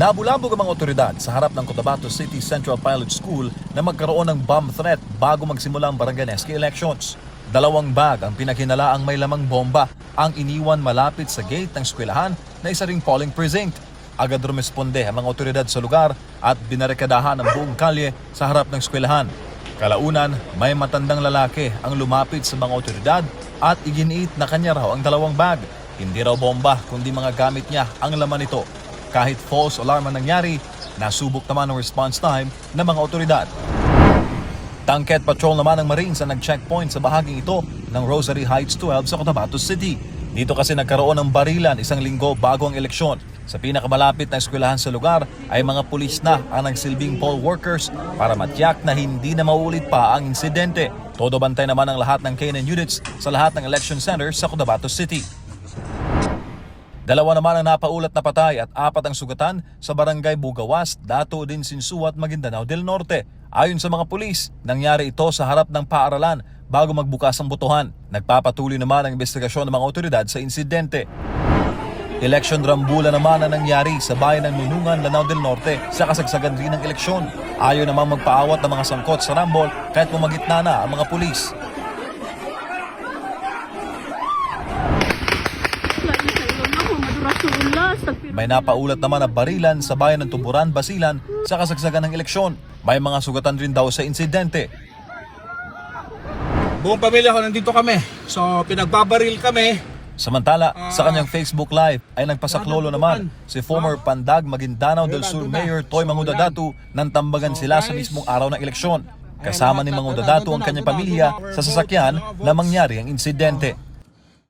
Nabulabog ang mga otoridad sa harap ng Cotabato City Central Pilot School na magkaroon ng bomb threat bago magsimula ang Baranganeski elections. 2 bag ang pinaghinalaang may lamang bomba ang iniwan malapit sa gate ng eskwelahan na isa ring polling precinct. Agad rumesponde ang mga otoridad sa lugar at binarikadahan ang buong kalye sa harap ng eskwelahan. Kalaunan, may matandang lalaki ang lumapit sa mga otoridad at iginiit na kanya raw ang 2 bag. Hindi raw bomba kundi mga gamit niya ang laman nito. Kahit false alarm ang nangyari, nasubok naman ang response time ng mga otoridad. Tangket patrol naman ng Marines ang nag-checkpoint sa bahaging ito ng Rosary Heights 12 sa Cotabato City. Dito kasi nagkaroon ng barilan 1 linggo bago ang eleksyon. Sa pinakamalapit na eskwelahan sa lugar ay mga pulis na ang nagsilbing poll workers para matiyak na hindi na maulit pa ang insidente. Todo bantay naman ang lahat ng K9 units sa lahat ng election centers sa Cotabato City. 2 naman ang napaulat na patay at 4 ang sugatan sa barangay Bugawas, Dato din Sinsuat, Maguindanao del Norte. Ayon sa mga pulis, nangyari ito sa harap ng paaralan bago magbukas ang botohan. Nagpapatuloy naman ang investigasyon ng mga otoridad sa insidente. Election rambulan naman ang nangyari sa bayan ng Nunungan, Lanao del Norte sa kasagsagan rin ng eleksyon. Ayaw naman magpaawat ng mga sangkot sa rambol kahit pumagitna na ang mga pulis. May napaulat naman na barilan sa bayan ng Tuburan, Basilan sa kasagsagan ng eleksyon. May mga sugatan rin daw sa insidente. Buong pamilya ko nandito kami. So pinagbabaril kami. Samantala, sa kanyang Facebook Live ay nagpasaklolo naman si former Pandag Maguindanao del Sur Mayor Toy Mangudadatu nang tambagan sila sa mismong araw ng eleksyon. Kasama ni Mangudadatu ang kanyang pamilya sa sasakyan na mangyari ang insidente.